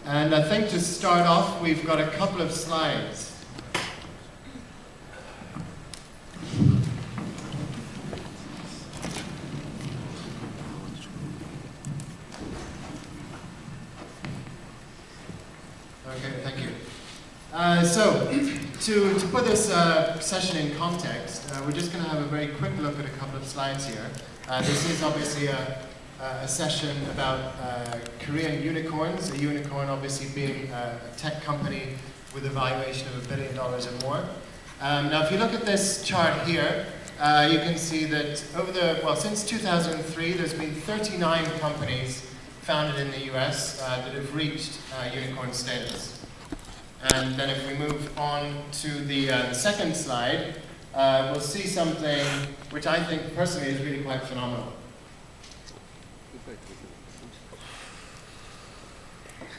And I think to start off, we've got a couple of slides. Okay, thank you. So, to put this session in context, we're just going to have a very quick look at a couple of slides here. This is obviously a session about Korean unicorns, a unicorn obviously being a tech company with a valuation of $1 billion or more. Now if you look at this chart here, you can see that since 2003 there's been 39 companies founded in the US that have reached unicorn status. And then if we move on to the second slide, we'll see something which I think personally is really quite phenomenal.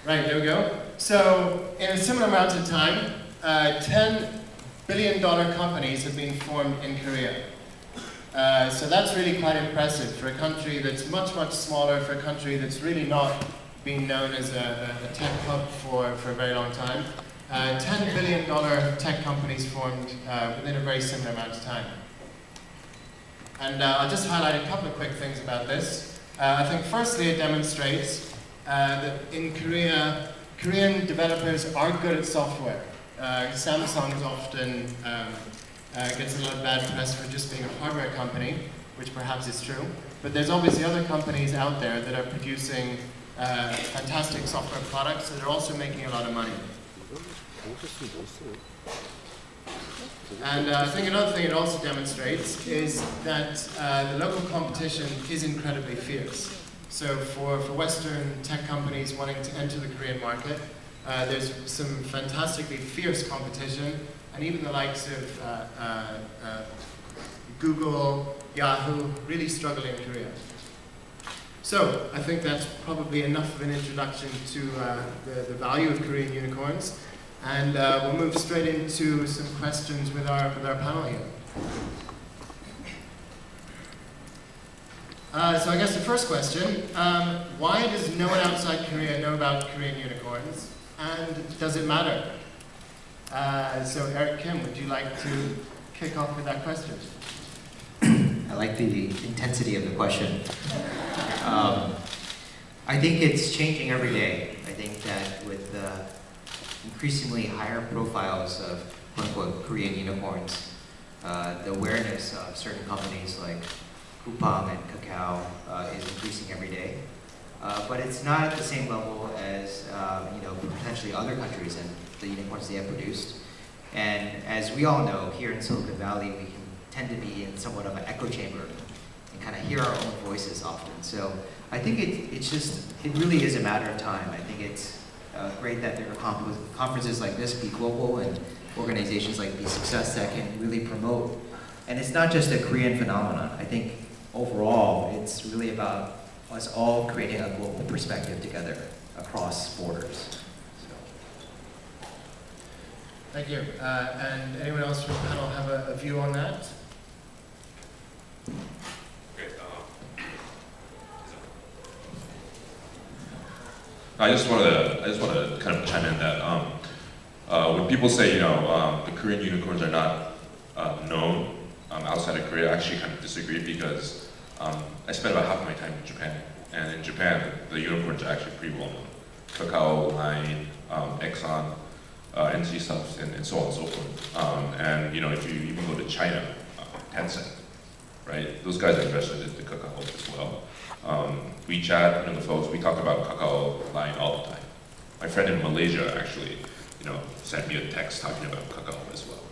Right, there we go. So in a similar amount of time, $10 billion companies have been formed in Korea. So that's really quite impressive for a country that's much, much smaller, for a country that's really not been known as a tech hub for a very long time. $10 billion tech companies formed within a very similar amount of time. And I'll just highlight a couple of quick things about this. I think firstly it demonstrates that in Korea, Korean developers are good at software. Samsung is often gets a lot of bad press for just being a hardware company, which perhaps is true. But there's obviously other companies out there that are producing fantastic software products that are also making a lot of money. And I think another thing it also demonstrates is that the local competition is incredibly fierce. So for Western tech companies wanting to enter the Korean market, there's some fantastically fierce competition, and even the likes of Google, Yahoo, really struggle in Korea. So I think that's probably enough of an introduction to the value of Korean unicorns. And we'll move straight into some questions with our panel here. So I guess the first question, why does no one outside Korea know about Korean unicorns? And does it matter? So Eric Kim, would you like to kick off with that question? I like the intensity of the question. I think it's changing every day. I think that with the increasingly higher profiles of quote-unquote Korean unicorns, the awareness of certain companies like Coupang and Kakao is increasing every day. But it's not at the same level as potentially other countries and the unicorns they have produced. And as we all know, here in Silicon Valley, we can tend to be in somewhat of an echo chamber and kind of hear our own voices often. So I think it really is a matter of time. I think it's great that there are conferences like this be global and organizations like beSUCCESS that can really promote. And it's not just a Korean phenomenon. I think overall, it's really about us all creating a global perspective together across borders. So. Thank you. And anyone else from the panel have a view on that? Great. I just want to kind of chime in that when people say the Korean unicorns are not known outside of Korea, I actually kind of disagree because I spent about half of my time in Japan, and in Japan the unicorns are actually pretty well known. Kakao, Line, Exxon, NCSoft, and so on and so forth. And if you even go to China, Tencent, right? Those guys are invested into Kakao as well. WeChat, the folks, we talk about Kakao Line all the time. My friend in Malaysia actually, sent me a text talking about Kakao as well.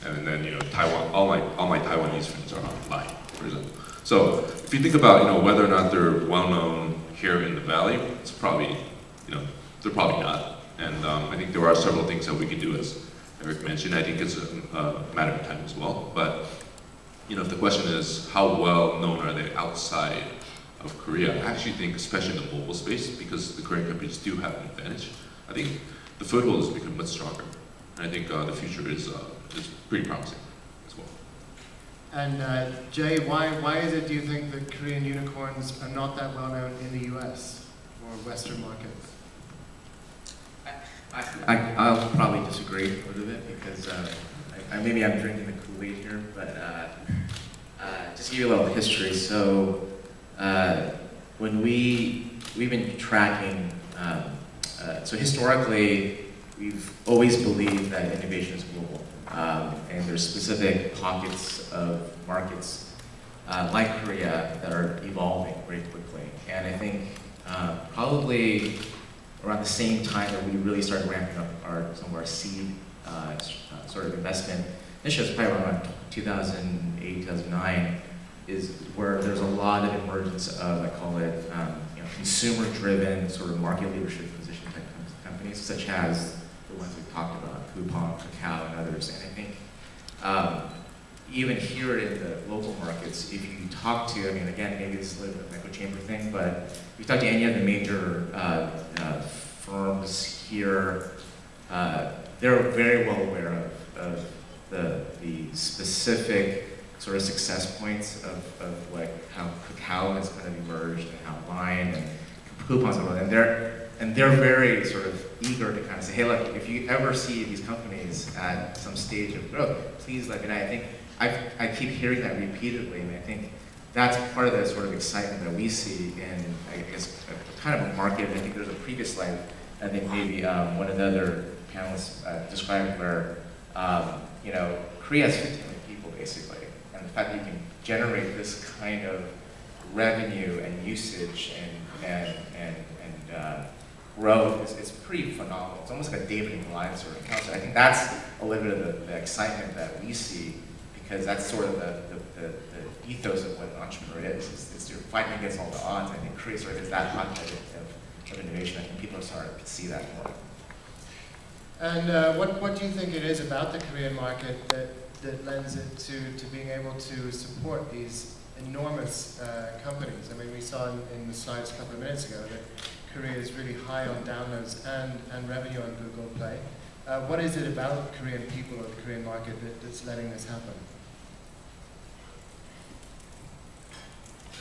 And then, Taiwan, all my Taiwanese friends are on Line, for example. So if you think about, whether or not they're well known here in the Valley, it's probably, they're probably not. And I think there are several things that we can do, as Eric mentioned. I think it's a matter of time as well. But if the question is how well known are they outside of Korea, I actually think, especially in the mobile space, because the Korean companies do have an advantage, I think the foothold has become much stronger. And I think the future is pretty promising as well. And Jay, why is it, do you think, that Korean unicorns are not that well known in the US or Western markets? I'll probably disagree a little bit because maybe I'm drinking the Kool-Aid here, but just to give you a little history. So when we've been tracking, so historically we've always believed that innovation is global, and there's specific pockets of markets like Korea that are evolving very quickly. And I think probably around the same time that we really started ramping up some of our seed sort of investment initiatives, probably around 2008, 2009, is where there's a lot of emergence of, I call it, consumer-driven sort of market leadership position type companies, such as the ones we talked about, Coupang, Kakao, and others. And I think even here in the local markets, if you talk to, I mean, again, maybe this is a little bit of an echo chamber thing, but if you talk to any of the major firms here, they're very well aware of the specific sort of success points of like how Kakao has kind of emerged and how Line and Coupang's emerged, and they're very sort of eager to kind of say, hey, look, if you ever see these companies at some stage of growth, please let me know. I think I keep hearing that repeatedly, and I think that's part of the sort of excitement that we see in, I guess, kind of a market. I think there's a previous slide, I think maybe one of the other panelists described where, Korea has 15 million people basically, and the fact that you can generate this kind of revenue and usage and growth is pretty phenomenal. It's almost like a David and Goliath sort of concept. I think that's a little bit of the excitement that we see, because that's sort of the ethos of what an entrepreneur is you're fighting against all the odds. I think Korea sort of is that hotbed of innovation. I think people are starting to see that more. And what do you think it is about the Korean market that lends it to being able to support these enormous companies? I mean, we saw in the slides a couple of minutes ago that Korea is really high on downloads and revenue on Google Play. What is it about Korean people or the Korean market that's letting this happen?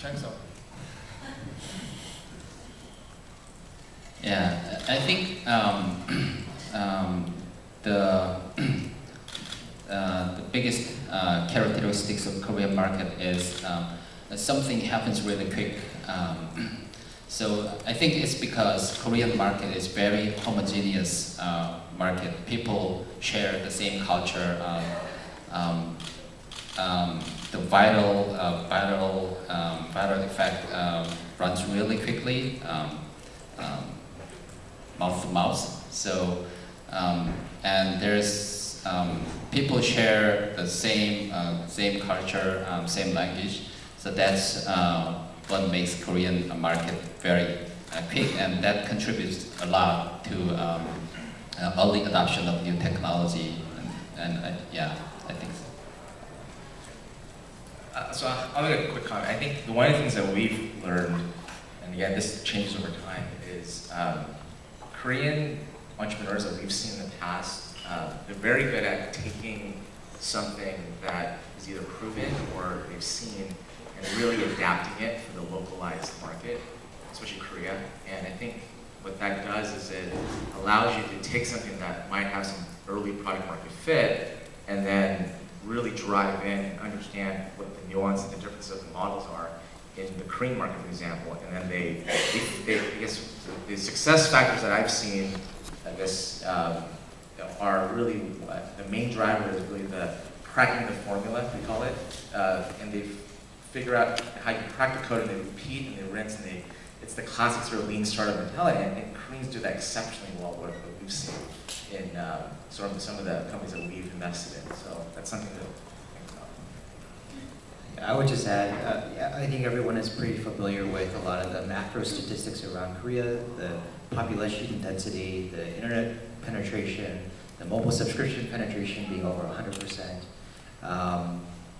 Changseong. Yeah, I think the biggest characteristics of Korean market is something happens really quick. So I think it's because Korean market is very homogeneous market. People share the same culture. The viral effect runs really quickly, mouth to mouth. So and there's people share the same culture, same language. So that's what makes Korean market very quick, and that contributes a lot to early adoption of new technology. And yeah, I think so. So I'll make a quick comment. I think one of the things that we've learned, and again, this changes over time, is Korean entrepreneurs that we've seen in the past, they're very good at taking something that is either proven or they've seen and really adapting it for the localized market, especially Korea. And I think what that does is it allows you to take something that might have some early product market fit and then really drive in and understand what the nuance and the differences of the models are in the Korean market, for example. And then they I guess the success factors that I've seen at this are really, the main driver is really the cracking the formula, we call it. And they figure out how you crack the code and they repeat and they rinse and it's the classic sort of lean startup mentality. And Koreans do that exceptionally well, what we've seen in sort of some of the companies that we've invested in. So that's something to think about. I would just add, I think everyone is pretty familiar with a lot of the macro statistics around Korea, the population density, the internet penetration, the mobile subscription penetration being over 100%,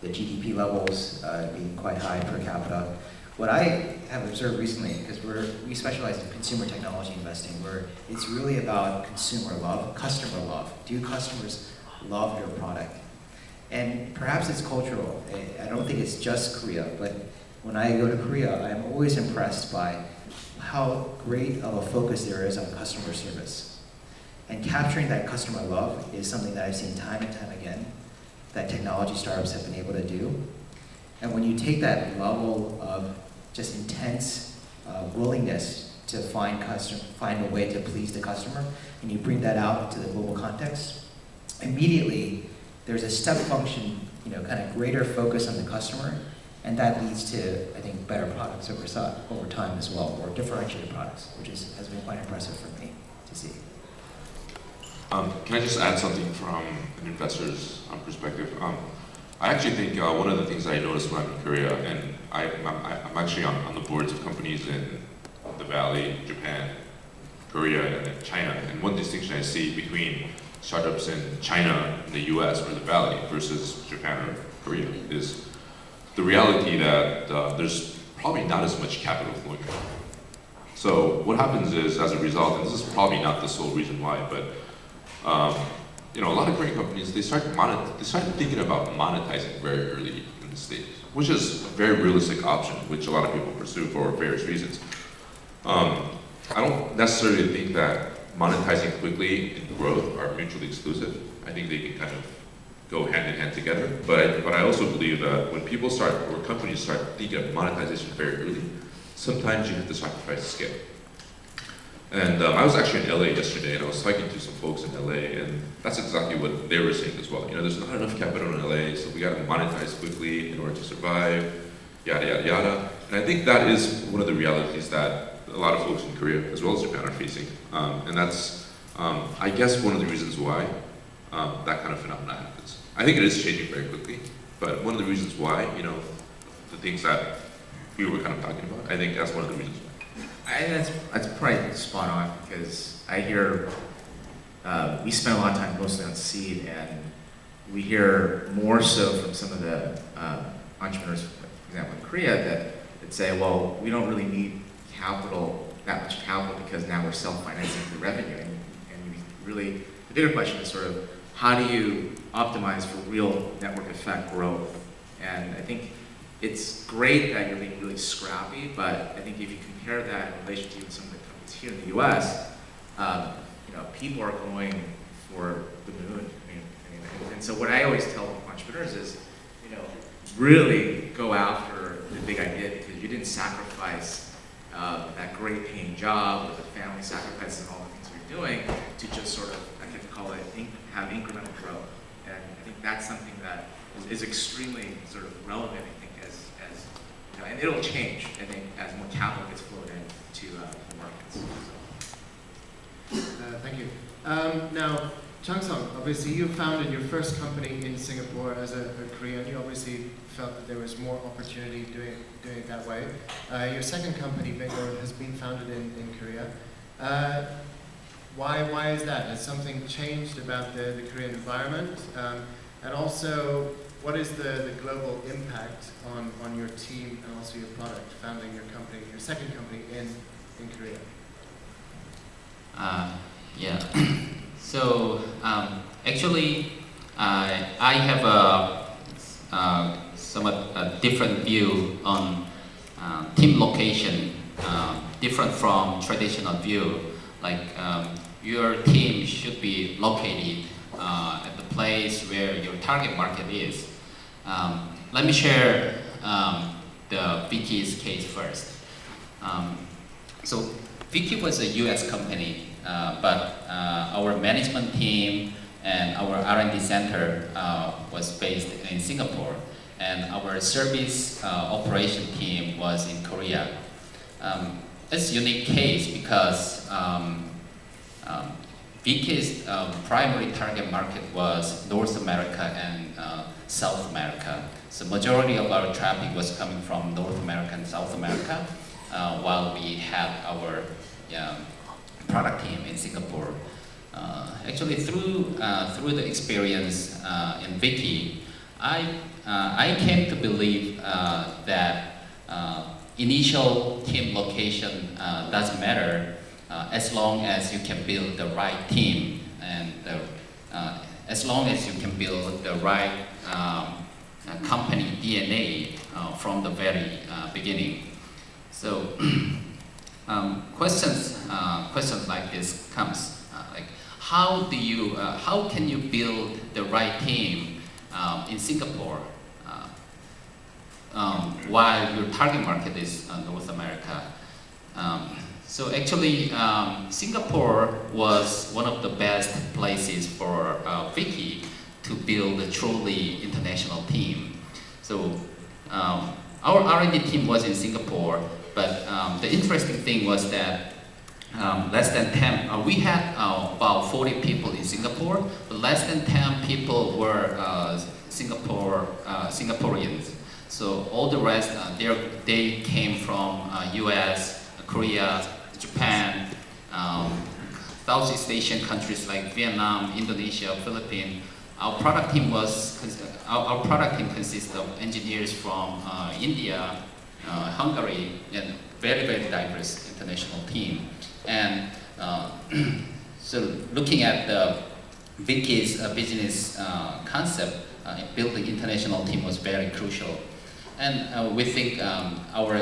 the GDP levels being quite high per capita. What I have observed recently, because we specialize in consumer technology investing, where it's really about consumer love, customer love. Do customers love your product? And perhaps it's cultural. I don't think it's just Korea, but when I go to Korea, I'm always impressed by how great of a focus there is on customer service. And capturing that customer love is something that I've seen time and time again that technology startups have been able to do. And when you take that level of just intense willingness to find a way to please the customer, and you bring that out to the global context, immediately there's a step function, kind of greater focus on the customer, and that leads to, I think, better products over time as well, or differentiated products, which has been quite impressive for me to see. Can I just add something from an investor's perspective? I actually think one of the things that I noticed when I'm in Korea, and I'm actually on the boards of companies in the Valley, Japan, Korea, and then China. And one distinction I see between startups in China, in the US, or the Valley versus Japan or Korea is the reality that there's probably not as much capital flowing in. So what happens is, as a result, and this is probably not the sole reason why, but a lot of Korean companies, they start thinking about monetizing very early in the stage, which is a very realistic option, which a lot of people pursue for various reasons. I don't necessarily think that monetizing quickly and growth are mutually exclusive. I think they can kind of go hand in hand together. But I also believe that when people start, or companies start thinking of monetization very early, sometimes you have to sacrifice scale. And I was actually in LA yesterday, and I was talking to some folks in LA, and that's exactly what they were saying as well. There's not enough capital in LA, so we got to monetize quickly in order to survive, yada, yada, yada. And I think that is one of the realities that a lot of folks in Korea, as well as Japan, are facing. And that's, I guess, one of the reasons why that kind of phenomenon happens. I think it is changing very quickly, but one of the reasons why, the things that we were kind of talking about, I think that's one of the reasons why. That's probably spot on, because I hear we spend a lot of time mostly on seed, and we hear more so from some of the entrepreneurs, for example, in Korea, that say, well, we don't really need that much capital, because now we're self-financing the revenue. And really, the bigger question is sort of, how do you optimize for real network effect growth? And I think it's great that you're being really scrappy, but I think if you compare that in relation to some of the companies here in the U.S., people are going for the moon. And so what I always tell entrepreneurs is, really go after the big idea, because you didn't sacrifice that great paying job, or the family sacrifices and all the things you're doing to just sort of, I could call it, have incremental growth. And I think that's something that is extremely sort of relevant, I think, as and it'll change, I think, as more capital gets flowed into the markets. Thank you. Now, Changseong, obviously you founded your first company in Singapore as a Korean. You obviously felt that there was more opportunity doing it that way. Your second company, Millard, has been founded in Korea. Why is that? Has something changed about the Korean environment? And also, what is the global impact on your team and also your product, founding your company, your second company in Korea? Yeah. So actually, I have a somewhat different view on team location, different from traditional view. Like your team should be located at the place where your target market is. Let me share the Viki's case first. So Viki was a US company, but our management team and our R&D center was based in Singapore, and our service operation team was in Korea. It's a unique case because Viki's primary target market was North America and South America. So majority of our traffic was coming from North America and South America, while we had our product team in Singapore. Actually, through the experience in Viki, I came to believe that initial team location doesn't matter as long as you can build the right team, and as long as you can build the right company DNA from the very beginning. So questions like this comes like, how can you build the right team in Singapore while your target market is North America? So actually, Singapore was one of the best places for Viki to build a truly international team. So our R&D team was in Singapore, but the interesting thing was that less than 10, we had about 40 people in Singapore, but less than 10 people were Singaporeans. So all the rest, they came from US, Korea, Japan, Southeast Asian countries like Vietnam, Indonesia, Philippines. Our product team consists of engineers from India, Hungary, and very, very diverse international team. And so looking at the Viki's business concept, building international team was very crucial. And we think our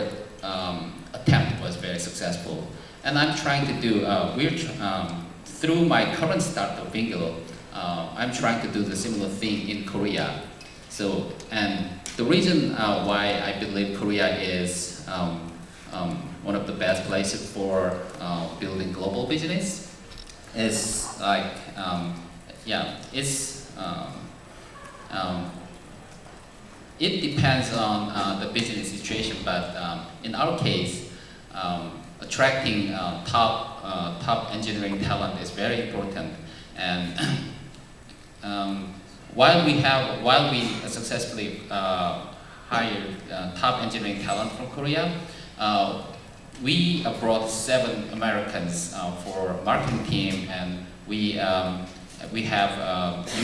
attempt was very successful. And I'm trying to do, through my current startup, Bingo, I'm trying to do the similar thing in Korea. So, and the reason why I believe Korea is one of the best places for building global business is like, it depends on the business situation, but in our case, attracting top engineering talent is very important. And while we successfully hired top engineering talent from Korea, we brought 7 Americans for marketing team, and we have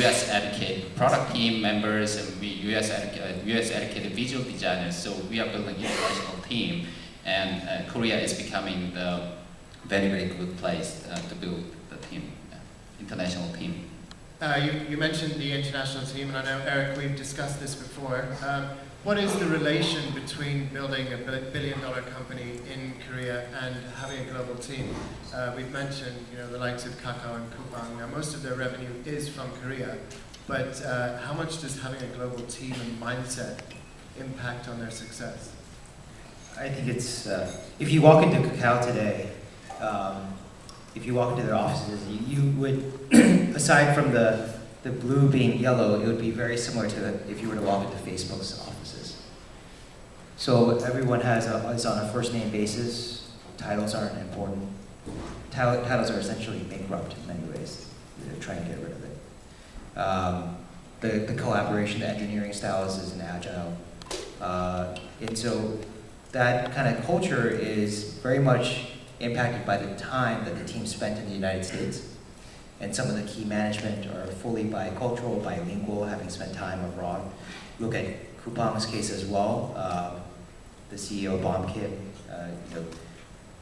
US educated product team members, and US educated visual designers. So we are building an international team, and Korea is becoming the very, very good place to build the team, international team. You mentioned the international team, and I know, Eric, we've discussed this before. What is the relation between building a billion-dollar company in Korea and having a global team? We've mentioned, the likes of Kakao and Coupang. Now, most of their revenue is from Korea, but how much does having a global team and mindset impact on their success? I think it's, if you walk into Kakao today, if you walk into their offices, you would, aside from the blue being yellow, it would be very similar to if you were to walk into Facebook's offices. So everyone is on a first name basis. Titles aren't important. Titles are essentially bankrupt in many ways. They're trying to get rid of it. The collaboration, the engineering styles is an agile. And so that kind of culture is very much impacted by the time that the team spent in the United States. And some of the key management are fully bicultural, bilingual, having spent time abroad. Look at Coupang's case as well. The CEO, Bom Kim,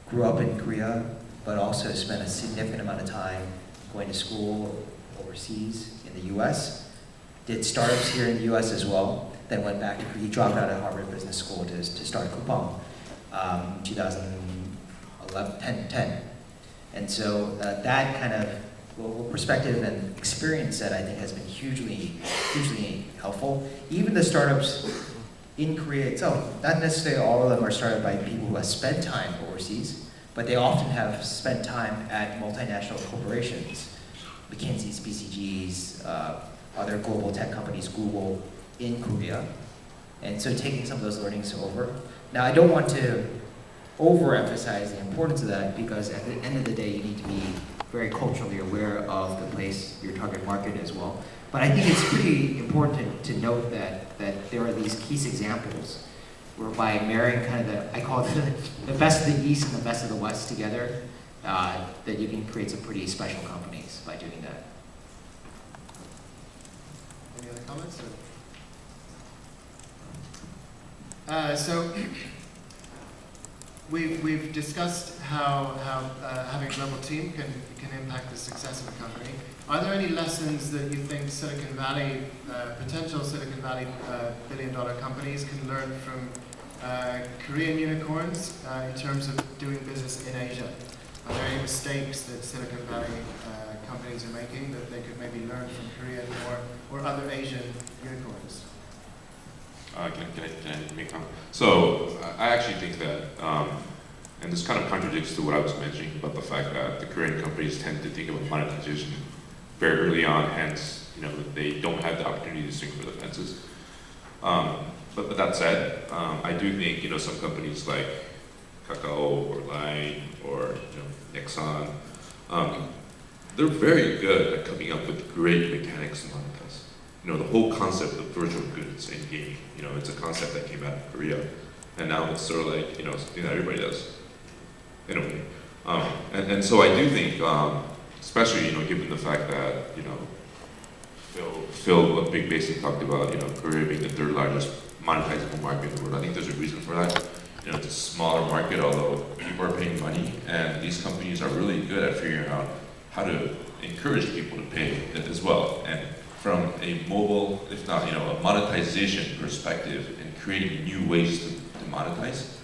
grew up in Korea, but also spent a significant amount of time going to school overseas in the US. Did startups here in the US as well. Then went back to Korea. He dropped out of Harvard Business School to start Coupang in 2010. And so that kind of global perspective and experience set, I think, has been hugely helpful. Even the startups in Korea itself, not necessarily all of them are started by people who have spent time overseas, but they often have spent time at multinational corporations, McKinsey's, BCG's, other global tech companies, Google, in Korea. And so taking some of those learnings over. Now, I don't want to overemphasize the importance of that, because at the end of the day, you need to be very culturally aware of the place, your target market as well. But I think it's pretty important to note that there are these key examples whereby marrying kind of I call it the best of the East and the best of the West together, that you can create some pretty special companies by doing that. Any other comments? So we've discussed how having a global team can impact the success of a company. Are there any lessons that you think Silicon Valley, potential Silicon Valley billion-dollar companies can learn from Korean unicorns in terms of doing business in Asia? Are there any mistakes that Silicon Valley companies are making that they could maybe learn from Korean or other Asian unicorns? Can I make a comment? So I actually think that, and this kind of contradicts to what I was mentioning about the fact that the Korean companies tend to think about monetization very early on, hence, they don't have the opportunity to swing for the fences. But that said, I do think, some companies like Kakao or Line or, Nexon, they're very good at coming up with great mechanics to monetize. The whole concept of virtual goods in gaming, it's a concept that came out of Korea, and now it's sort of like, something that everybody does, in a way. And so I do think, especially, given the fact that, Phil Big Basin talked about, Korea being the third largest monetizable market in the world. I think there's a reason for that. It's a smaller market, although people are paying money, and these companies are really good at figuring out how to encourage people to pay it as well. And from a mobile, if not, a monetization perspective and creating new ways to monetize,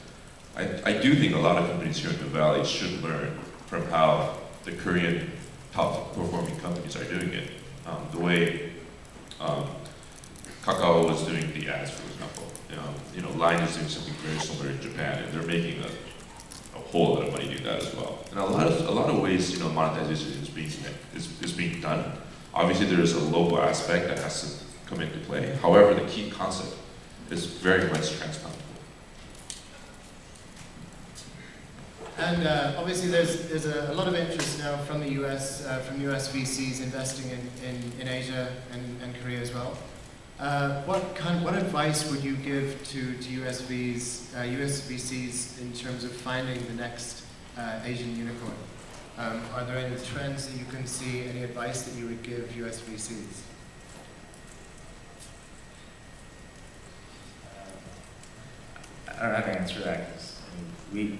I do think a lot of companies here in the Valley should learn from how the Korean top performing companies are doing it. The way Kakao is doing the ads, for example. Line is doing something very similar in Japan, and they're making a whole lot of money doing that as well. And a lot of ways, monetization is being done. Obviously, there is a local aspect that has to come into play. However, the key concept is very much transferable. And obviously, there's a lot of interest now from the US, from US VCs investing in Asia and Korea as well. What advice would you give to US VCs in terms of finding the next Asian unicorn? Are there any trends that you can see? Any advice that you would give US VCs? I don't know how to answer that, because we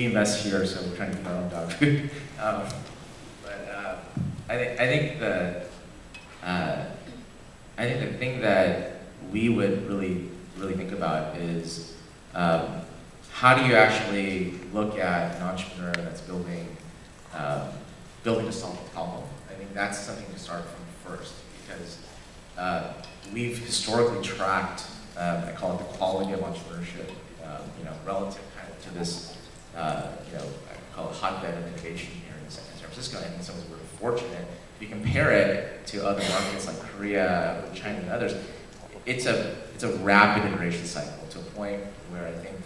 invest here, so we're trying to keep our own dog food. I think the thing that we would really think about is how do you actually look at an entrepreneur that's building to solve a problem. I think that's something to start from first, because we've historically tracked, I call it the quality of entrepreneurship, relative kind of to this, I call it hotbed of innovation here in San Francisco. And in some ways we're fortunate. If you compare it to other markets like Korea, China, and others, it's a rapid iteration cycle to a point where I think,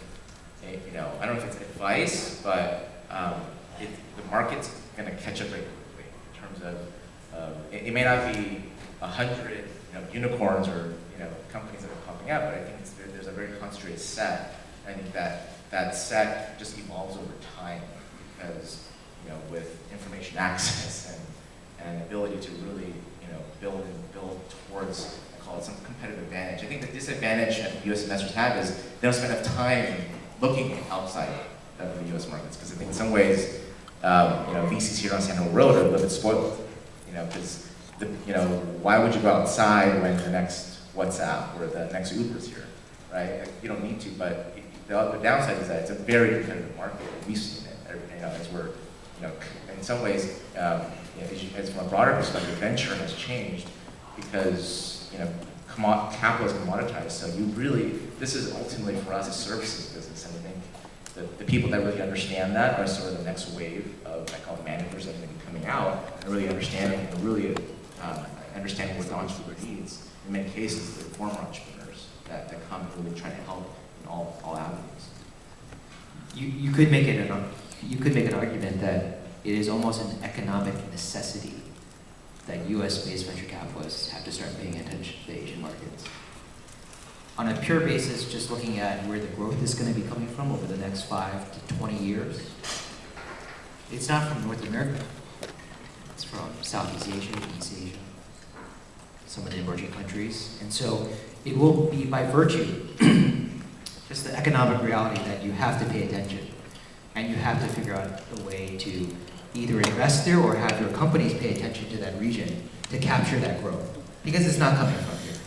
I don't know if it's advice, but the market's going to catch up very quickly in terms of, it may not be 100 unicorns or companies that are popping up, but I think there's a very concentrated set. I think that set just evolves over time because with information access and ability to really build towards, I call it, some competitive advantage. I think the disadvantage that U.S. investors have is they don't spend enough time looking outside of the U.S. markets, because I think in some ways VCs here on Sand Hill Road are a little bit spoiled, because why would you go outside when the next WhatsApp or the next Uber is here, right? Like, you don't need to, but the downside is that it's a very competitive market. We've seen it, as we're, in some ways, as from a broader perspective, venture has changed because capital is commoditized. So this is ultimately for us a services business, and I think the people that really understand that are sort of the next wave of, I call it, managers that are going to be coming out and really understanding what the entrepreneur needs. In many cases, they're former entrepreneurs that come and really try to help in all avenues. You could make an argument that it is almost an economic necessity that US-based venture capitalists have to start paying attention to the Asian markets. On a pure basis, just looking at where the growth is going to be coming from over the next 5 to 20 years, it's not from North America. It's from Southeast Asia, East Asia, some of the emerging countries. And so it will be by virtue, just the economic reality that you have to pay attention. And you have to figure out a way to either invest there or have your companies pay attention to that region to capture that growth. Because it's not coming from here.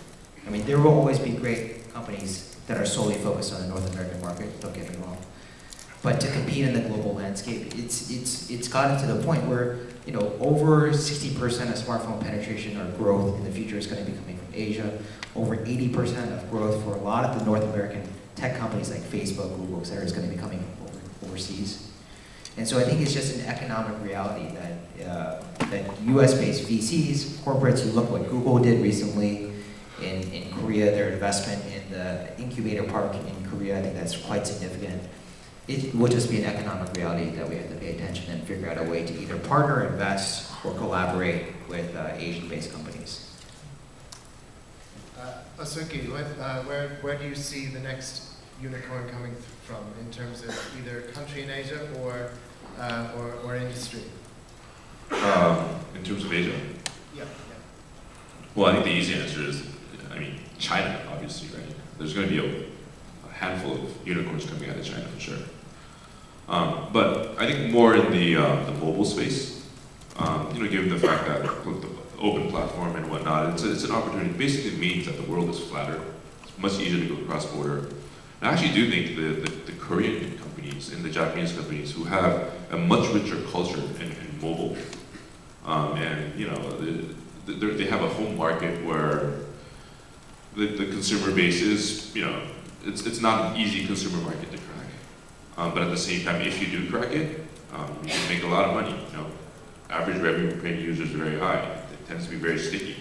I mean, there will always be great companies that are solely focused on the North American market, don't get me wrong. but to compete in the global landscape, it's gotten to the point where, you know, over 60% of smartphone penetration or growth in the future is going to be coming from Asia. Over 80% of growth for a lot of the North American tech companies like Facebook, Google, etc., is going to be coming overseas. And so I think it's just an economic reality that US-based VCs, corporates, you look what Google did recently in Korea, their investment in the incubator park in Korea, I think that's quite significant. It will just be an economic reality that we have to pay attention and figure out a way to either partner, invest, or collaborate with Asian-based companies. Osuke, where do you see the next unicorn coming from in terms of either country in Asia or industry? In terms of Asia? Yeah. Well, I think the easy answer is, I mean, China, obviously, right? There's going to be a handful of unicorns coming out of China for sure. But I think more in the mobile space, you know, given the fact that with the open platform and whatnot, it's an opportunity. It basically means that the world is flatter. It's much easier to go cross-border. And I actually do think the Korean companies and the Japanese companies who have a much richer culture in mobile, and you know, they have a home market where the consumer base is, you know, it's not an easy consumer market to crack. But at the same time, if you do crack it, you can make a lot of money. You know, average revenue per paying user is very high. It tends to be very sticky.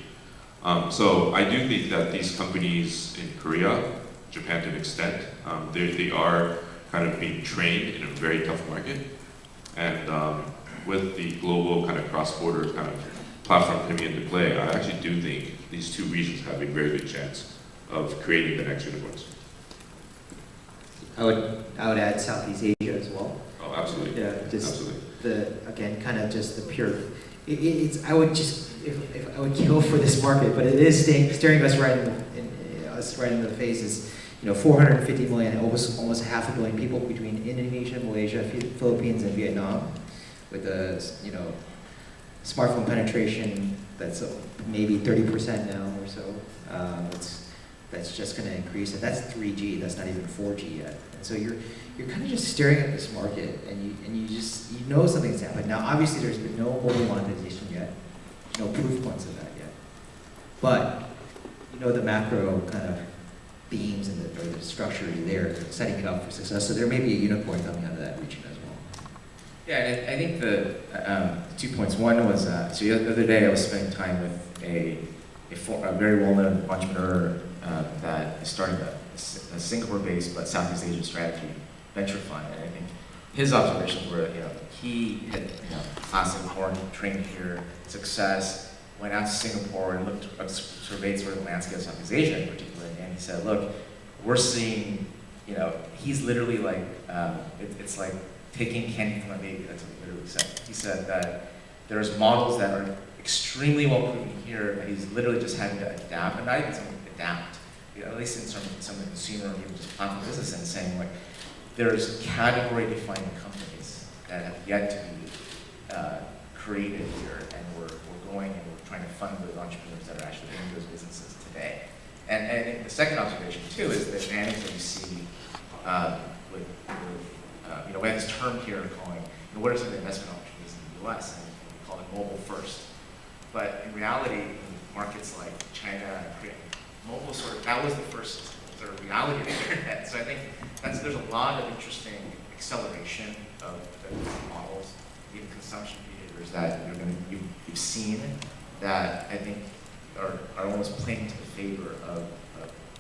So I do think that these companies in Korea, Japan to an extent, they are kind of being trained in a very tough market. And with the global kind of cross-border kind of platform coming into play, I actually do think these two regions have a very good chance of creating the next unicorns. I would add Southeast Asia as well. Oh, absolutely. Yeah, just absolutely. again, kind of just the pure. It's I would just if I would kill for this market, but it is staring us right in the face. Is, you know, 450 million, almost 500 million people between Indonesia, Malaysia, Philippines, and Vietnam, with a, you know, smartphone penetration that's maybe 30% now or so. That's just going to increase, and that's 3G. That's not even 4G yet. And so you're kind of just staring at this market, and you know something's happening. Now, obviously, there's been no mobile monetization yet, no proof points of that yet. But you know the macro kind of themes and the structure there, setting it up for success. So there may be a unicorn coming out of that region as well. Yeah, and I think the 2 points. One was, so the other day I was spending time with a very well-known entrepreneur that started a Singapore-based but Southeast Asian strategy venture fund. And I think his observations were, you know, he had, you know, classic born, trained here, success, went out to Singapore and surveyed sort of the landscape of Southeast Asia in particular. And he said, look, we're seeing, you know, he's literally like, it's like taking candy from a baby. That's what he literally said. He said that there's models that are extremely well proven here, and he's literally just having to adapt, and not even something adapt, you know, at least in some of the consumer or even just platform business, and saying like, there's category-defining companies that have yet to be created here, and we're going and we're trying to fund those entrepreneurs that are actually in those businesses today. And I think the second observation too is the advantage that you see with you know, we have this term here calling, you know, what are some of the investment opportunities in the US, and we call it mobile first. But in reality, in markets like China and Korea, mobile sort of, that was the first sort of reality of the internet. So I think there's a lot of interesting acceleration of the models, even consumption behaviors that you've seen that I think are almost playing to the favor of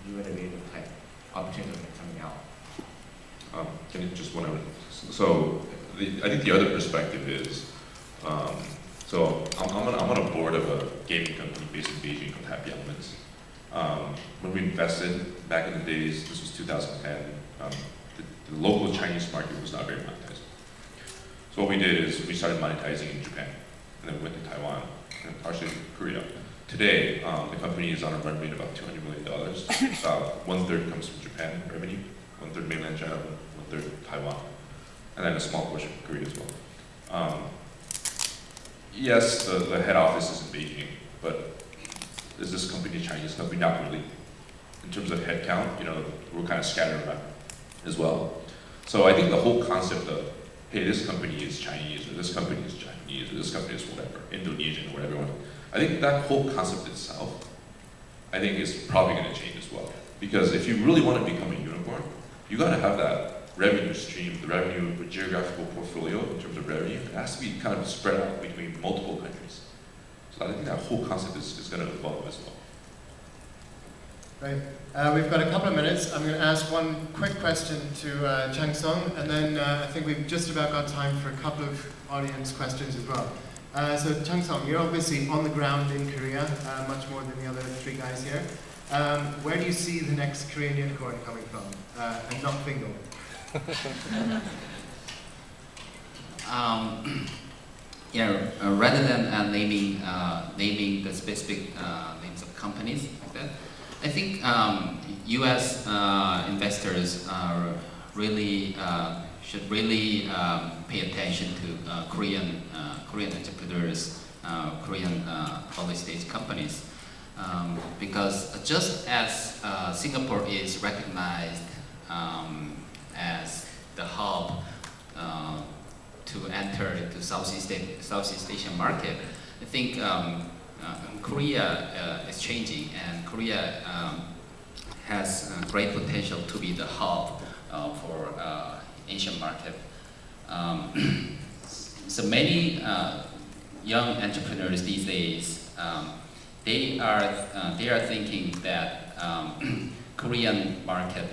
new innovative type opportunities that are coming out. Can you just one other? So I think the other perspective is, so I'm on a board of a gaming company based in Beijing called Happy Elements. When we invested back in the days, this was 2010, the local Chinese market was not very monetized. So what we did is we started monetizing in Japan, and then went to Taiwan, and partially Korea. Today, the company is on a run rate of about $200 million. About 1/3 comes from Japan revenue, 1/3 mainland China, 1/3 Taiwan, and then a small portion from Korea as well. Yes, the head office is in Beijing, but is this company a Chinese company? Not really. In terms of headcount, you know, we're kind of scattered around as well. So I think the whole concept of, hey, this company is Chinese, or this company is Japanese, or this company is whatever, Indonesian, or whatever. I think that whole concept itself, I think is probably going to change as well. Because if you really want to become a unicorn, you got to have that revenue stream, the revenue geographical portfolio in terms of revenue. It has to be kind of spread out between multiple countries. So I think that whole concept is going to evolve as well. Right. We've got a couple of minutes. I'm going to ask one quick question to Changseong, and then I think we've just about got time for a couple of audience questions as well. So Changseong, you're obviously on the ground in Korea, much more than the other three guys here. Where do you see the next Korean unicorn coming from? And not Bingo. Rather than naming the specific names of companies like that, I think U.S. investors are really should really pay attention to Korean entrepreneurs, Korean early stage companies, because just as Singapore is recognized as the hub to enter into Southeast Asian market, I think Korea is changing, and Korea has great potential to be the hub for Asian market. So many young entrepreneurs these days, they are thinking that Korean market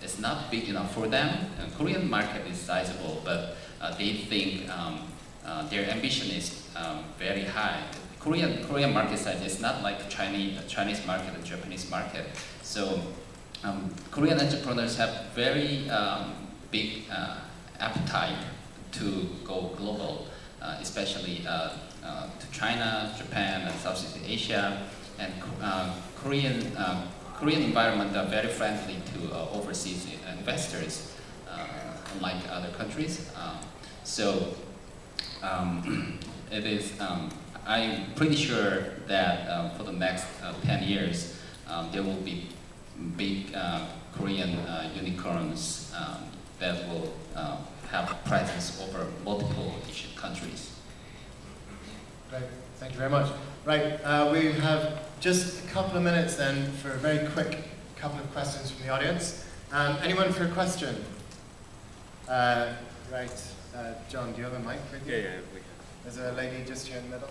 is not big enough for them. Korean market is sizable, but they think their ambition is very high. Korean market size is not like the Chinese market or Japanese market. So Korean entrepreneurs have very big appetite to go global, especially to China, Japan, and Southeast Asia. And Korean environment are very friendly to overseas investors, unlike other countries. So it is. I'm pretty sure that for the next 10 years, there will be big Korean unicorns that will have presence over multiple Asian countries. Right, thank you very much. Right, we have just a couple of minutes then for a very quick couple of questions from the audience. Anyone for a question? Right, John, do you have a mic with you? Yeah, we can. There's a lady just here in the middle.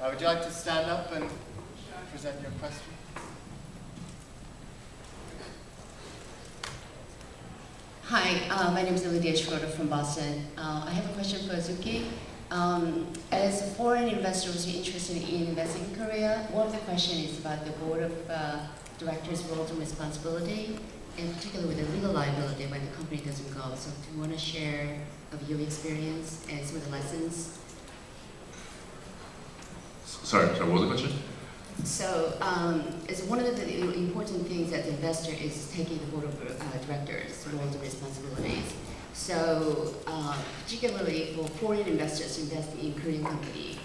Would you like to stand up and present your question? Hi, my name is Lydia Schroeder from Boston. I have a question for Viki. As foreign investors interested in investing in Korea, one of the questions is about the board of directors' roles and responsibility, and particularly with the legal liability when the company doesn't go. So do you want to share of your experience and some of the lessons? Sorry, what was the question? So it's one of the important things as an investor is taking the board of directors' roles and responsibilities. So particularly for foreign investors investing in Korean company,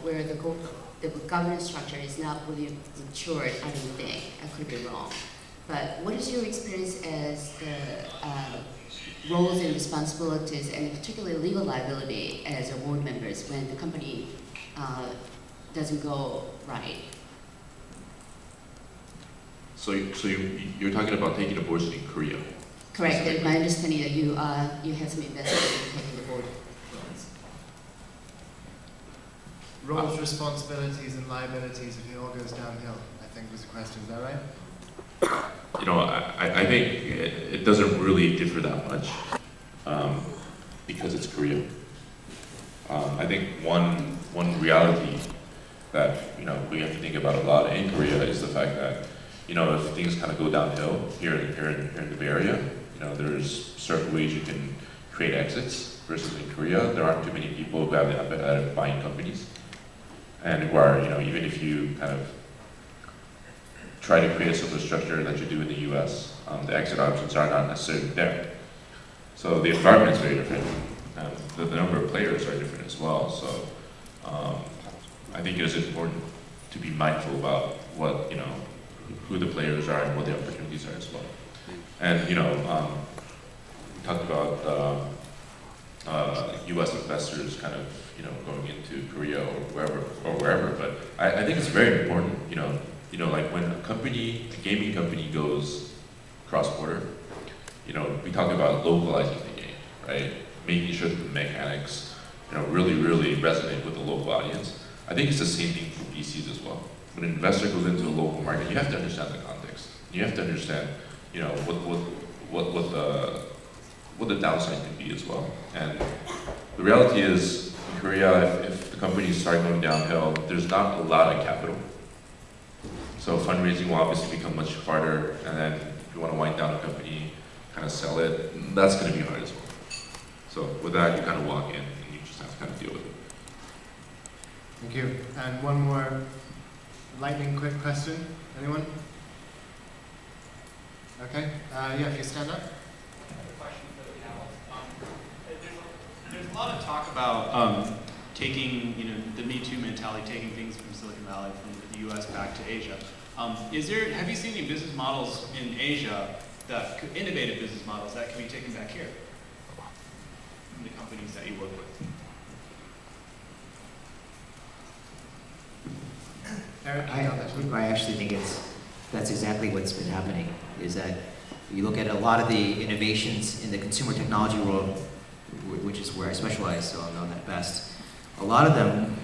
where the governance structure is not really matured, I don't think. I could be wrong. But what is your experience as the roles and responsibilities, and particularly legal liability as a board members when the company doesn't go right? So you're talking about taking a board seat in Korea? Correct. And my understanding that you have some investors in taking the board roles. Roles, responsibilities, and liabilities if it all goes downhill, I think was the question. Is that right? You know, I think it doesn't really differ that much because it's Korea. I think one reality that we have to think about a lot in Korea is the fact that if things kind of go downhill here in the Bay Area, there's certain ways you can create exits versus in Korea there aren't too many people who have the appetite of buying companies, and who are even if you kind of try to create a similar structure that you do in the U.S., the exit options are not necessarily there. So the environment is very different. The number of players are different as well. So I think it is important to be mindful about what who the players are and what the opportunities are as well. And talked about U.S. investors kind of, going into Korea or wherever. But I think it's very important, like when a gaming company goes cross-border, we talk about localizing the game, right? Making sure that the mechanics, really, really resonate with the local audience. I think it's the same thing for VCs as well. When an investor goes into a local market, you have to understand the context. You have to understand, what the downside could be as well. And the reality is, in Korea, if the companies start going downhill, there's not a lot of capital. So fundraising will obviously become much harder, and then if you want to wind down a company, kind of sell it, that's going to be hard as well. So with that, you kind of walk in, and you just have to kind of deal with it. Thank you. And one more lightning quick question. Anyone? Okay. Yeah, if you stand up. There's a lot of talk about taking, the Me Too mentality, taking things from Silicon Valley, from the U.S. back to Asia. Have you seen any business models in Asia innovative business models that can be taken back here from the companies that you work with? Eric, I actually think that's exactly what's been happening, is that you look at a lot of the innovations in the consumer technology world, which is where I specialize, so I'll know that best. A lot of them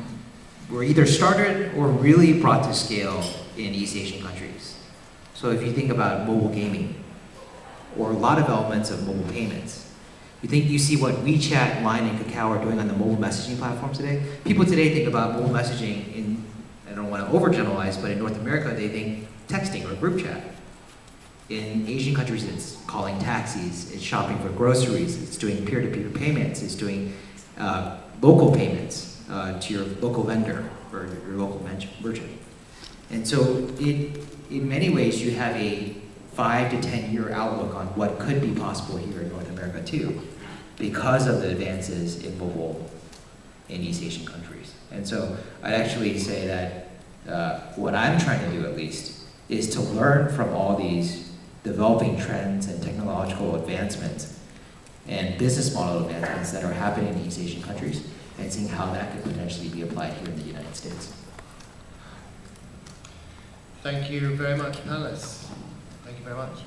were either started or really brought to scale in East Asian countries. So if you think about mobile gaming, or a lot of elements of mobile payments, you see what WeChat, Line, and Kakao are doing on the mobile messaging platforms today. People today think about mobile messaging in, I don't want to overgeneralize, but in North America they think texting or group chat. In Asian countries, it's calling taxis, it's shopping for groceries, it's doing peer-to-peer payments, it's doing local payments to your local vendor or your local merchant. And so in many ways, you have a 5 to 10 year outlook on what could be possible here in North America too, because of the advances in mobile in East Asian countries. And so I'd actually say that what I'm trying to do at least is to learn from all these developing trends and technological advancements and business model advancements that are happening in East Asian countries, and seeing how that could potentially be applied here in the United States. Thank you very much, panelists. Thank you very much.